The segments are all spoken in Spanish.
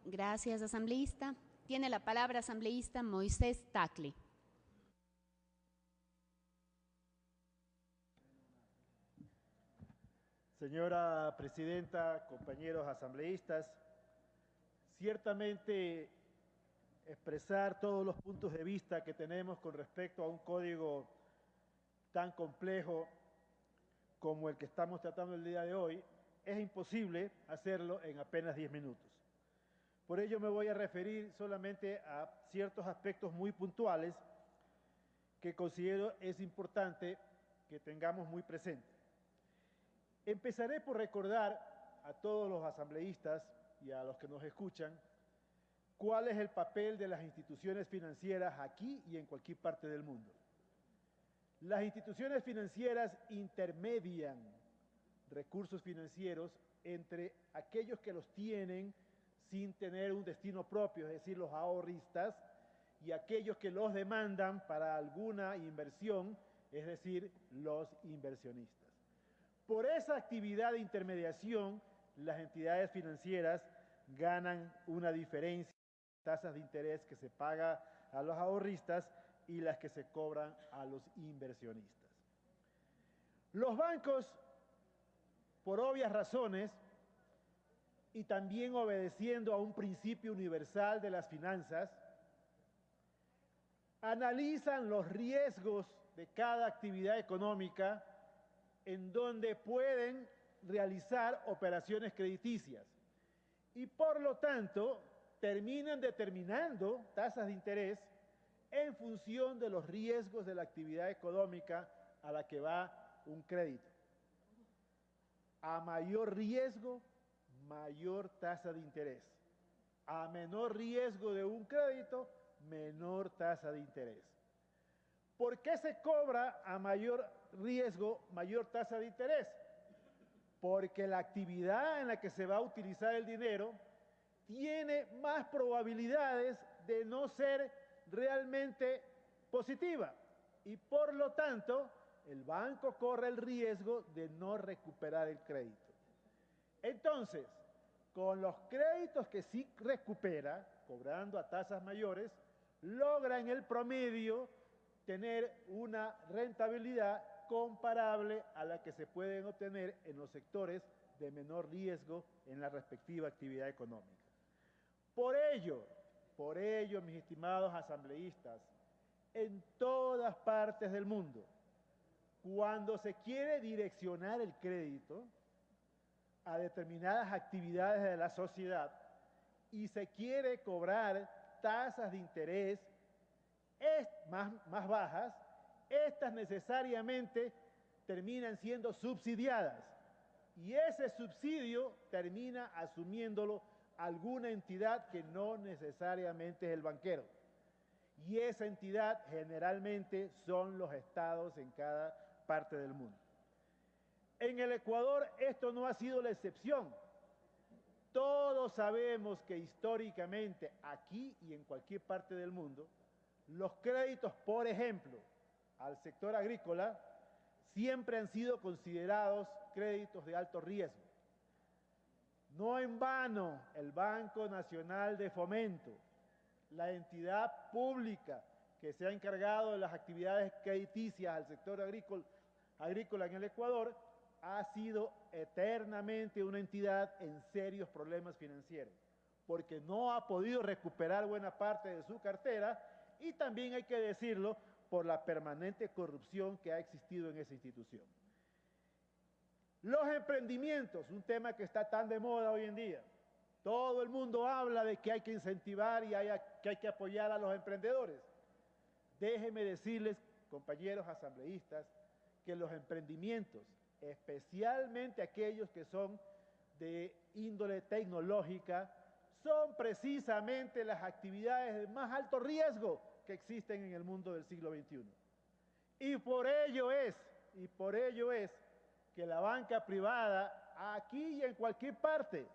Gracias, asambleísta. Tiene la palabra asambleísta Moisés Tagle. Señora Presidenta, compañeros asambleístas, ciertamente expresar todos los puntos de vista que tenemos con respecto a un código tan complejo como el que estamos tratando el día de hoy, es imposible hacerlo en apenas 10 minutos. Por ello me voy a referir solamente a ciertos aspectos muy puntuales que considero es importante que tengamos muy presentes. Empezaré por recordar a todos los asambleístas y a los que nos escuchan cuál es el papel de las instituciones financieras aquí y en cualquier parte del mundo. Las instituciones financieras intermedian recursos financieros entre aquellos que los tienen sin tener un destino propio, es decir, los ahorristas, y aquellos que los demandan para alguna inversión, es decir, los inversionistas. Por esa actividad de intermediación, las entidades financieras ganan una diferencia en tasas de interés que se paga a los ahorristas y las que se cobran a los inversionistas. Los bancos, por obvias razones, y también obedeciendo a un principio universal de las finanzas, analizan los riesgos de cada actividad económica en donde pueden realizar operaciones crediticias y por lo tanto terminan determinando tasas de interés en función de los riesgos de la actividad económica a la que va un crédito. A mayor riesgo, mayor tasa de interés. A menor riesgo de un crédito, menor tasa de interés. ¿Por qué se cobra a mayor riesgo, mayor tasa de interés? Porque la actividad en la que se va a utilizar el dinero tiene más probabilidades de no ser realmente positiva y por lo tanto el banco corre el riesgo de no recuperar el crédito. Entonces, con los créditos que sí recupera, cobrando a tasas mayores, logra en el promedio tener una rentabilidad comparable a la que se pueden obtener en los sectores de menor riesgo en la respectiva actividad económica. Por ello, mis estimados asambleístas, en todas partes del mundo, cuando se quiere direccionar el crédito a determinadas actividades de la sociedad y se quiere cobrar tasas de interés más bajas, estas necesariamente terminan siendo subsidiadas y ese subsidio termina asumiéndolo alguna entidad que no necesariamente es el banquero. Y esa entidad generalmente son los estados en cada parte del mundo. En el Ecuador esto no ha sido la excepción. Todos sabemos que históricamente aquí y en cualquier parte del mundo, los créditos, por ejemplo, al sector agrícola, siempre han sido considerados créditos de alto riesgo. No en vano, el Banco Nacional de Fomento, la entidad pública que se ha encargado de las actividades crediticias al sector agrícola en el Ecuador, ha sido eternamente una entidad en serios problemas financieros, porque no ha podido recuperar buena parte de su cartera y también hay que decirlo por la permanente corrupción que ha existido en esa institución. Los emprendimientos, un tema que está tan de moda hoy en día. Todo el mundo habla de que hay que incentivar y que hay que apoyar a los emprendedores. Déjenme decirles, compañeros asambleístas, que los emprendimientos, especialmente aquellos que son de índole tecnológica, son precisamente las actividades de más alto riesgo que existen en el mundo del siglo XXI. Y por ello es que la banca privada, aquí y en cualquier parte,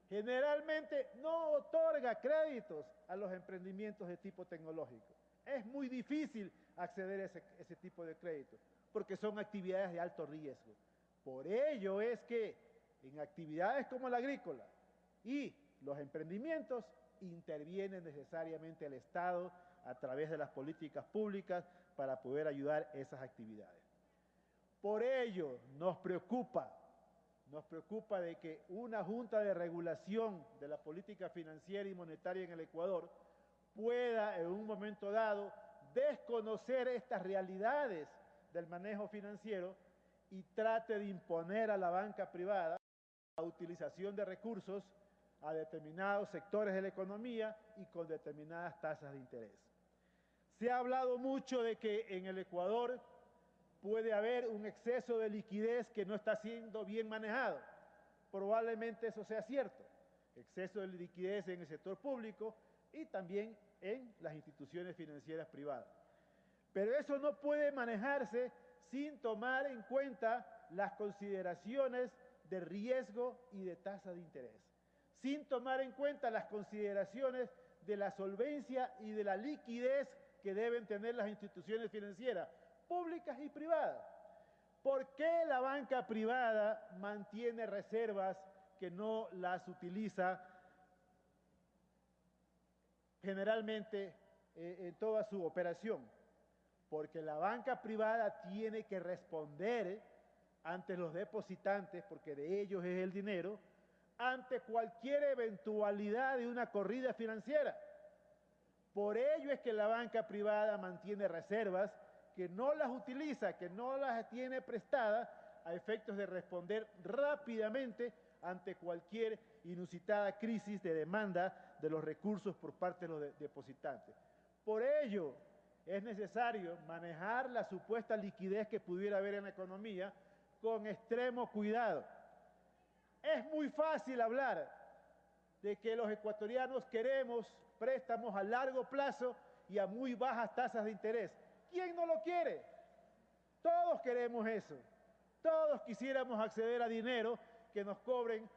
generalmente no otorga créditos a los emprendimientos de tipo tecnológico. Es muy difícil acceder a ese tipo de créditos, porque son actividades de alto riesgo. Por ello es que en actividades como la agrícola y los emprendimientos, interviene necesariamente el Estado a través de las políticas públicas para poder ayudar esas actividades. Por ello nos preocupa de que una junta de regulación de la política financiera y monetaria en el Ecuador pueda en un momento dado desconocer estas realidades del manejo financiero y trate de imponer a la banca privada la utilización de recursos a determinados sectores de la economía y con determinadas tasas de interés. Se ha hablado mucho de que en el Ecuador puede haber un exceso de liquidez que no está siendo bien manejado. Probablemente eso sea cierto. Exceso de liquidez en el sector público y también en las instituciones financieras privadas. Pero eso no puede manejarse sin tomar en cuenta las consideraciones de riesgo y de tasa de interés, sin tomar en cuenta las consideraciones de la solvencia y de la liquidez que deben tener las instituciones financieras, públicas y privadas. ¿Por qué la banca privada mantiene reservas que no las utiliza generalmente en toda su operación? Porque la banca privada tiene que responder ante los depositantes, porque de ellos es el dinero, ante cualquier eventualidad de una corrida financiera. Por ello es que la banca privada mantiene reservas que no las utiliza, que no las tiene prestadas a efectos de responder rápidamente ante cualquier inusitada crisis de demanda de los recursos por parte de los depositantes. Por ello es necesario manejar la supuesta liquidez que pudiera haber en la economía con extremo cuidado. Es muy fácil hablar de que los ecuatorianos queremos préstamos a largo plazo y a muy bajas tasas de interés. ¿Quién no lo quiere? Todos queremos eso. Todos quisiéramos acceder a dinero que nos cobren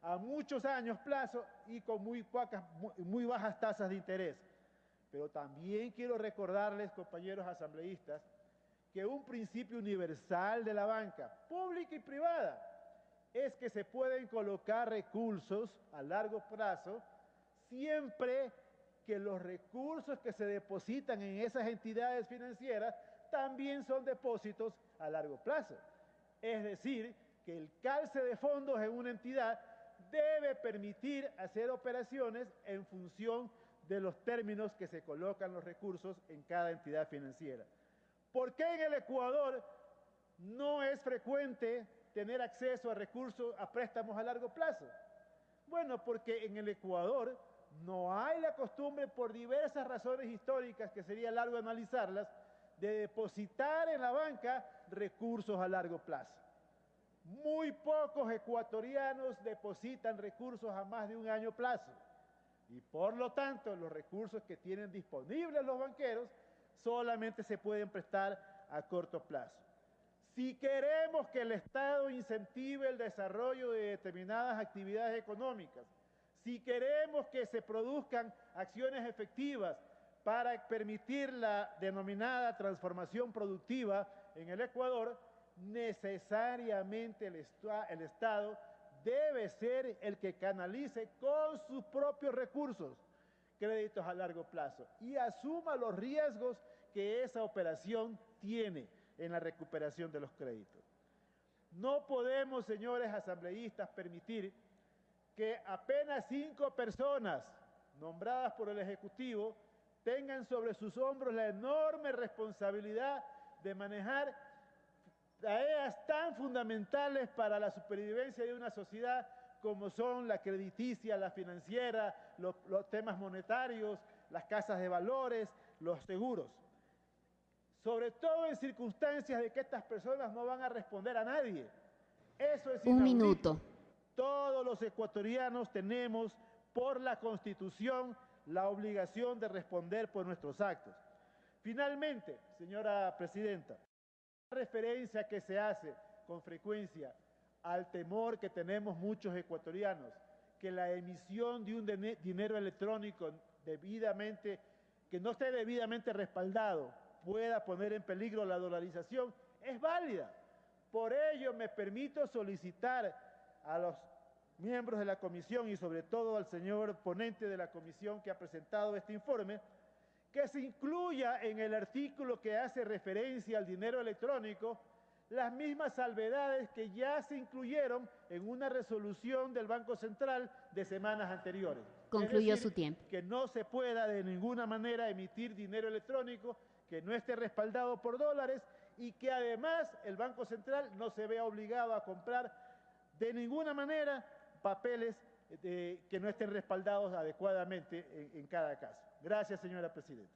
a muchos años plazo y con muy bajas tasas de interés. Pero también quiero recordarles, compañeros asambleístas, que un principio universal de la banca, pública y privada, es que se pueden colocar recursos a largo plazo siempre que los recursos que se depositan en esas entidades financieras también son depósitos a largo plazo. Es decir, que el calce de fondos en una entidad debe permitir hacer operaciones en función de los términos que se colocan los recursos en cada entidad financiera. ¿Por qué en el Ecuador no es frecuente tener acceso a recursos, a préstamos a largo plazo? Bueno, porque en el Ecuador no hay la costumbre, por diversas razones históricas que sería largo analizarlas, de depositar en la banca recursos a largo plazo. Muy pocos ecuatorianos depositan recursos a más de un año plazo. Y por lo tanto, los recursos que tienen disponibles los banqueros solamente se pueden prestar a corto plazo. Si queremos que el Estado incentive el desarrollo de determinadas actividades económicas, si queremos que se produzcan acciones efectivas para permitir la denominada transformación productiva en el Ecuador, necesariamente el Estado debe ser el que canalice con sus propios recursos créditos a largo plazo y asuma los riesgos que esa operación tiene en la recuperación de los créditos. No podemos, señores asambleístas, permitir que apenas 5 personas nombradas por el Ejecutivo tengan sobre sus hombros la enorme responsabilidad de manejar tareas tan fundamentales para la supervivencia de una sociedad como son la crediticia, la financiera, los temas monetarios, las casas de valores, los seguros. Sobre todo en circunstancias de que estas personas no van a responder a nadie. Eso es inaudito. Un minuto. Todos los ecuatorianos tenemos por la Constitución la obligación de responder por nuestros actos. Finalmente, señora presidenta, la referencia que se hace con frecuencia al temor que tenemos muchos ecuatorianos, que la emisión de un dinero electrónico que no esté debidamente respaldado pueda poner en peligro la dolarización, es válida. Por ello me permito solicitar a los miembros de la comisión y sobre todo al señor ponente de la comisión que ha presentado este informe, que se incluya en el artículo que hace referencia al dinero electrónico las mismas salvedades que ya se incluyeron en una resolución del Banco Central de semanas anteriores. Concluyó Es decir, su tiempo. que no se pueda de ninguna manera emitir dinero electrónico que no esté respaldado por dólares y que además el Banco Central no se vea obligado a comprar de ninguna manera papeles que no estén respaldados adecuadamente en cada caso. Gracias, señora presidenta.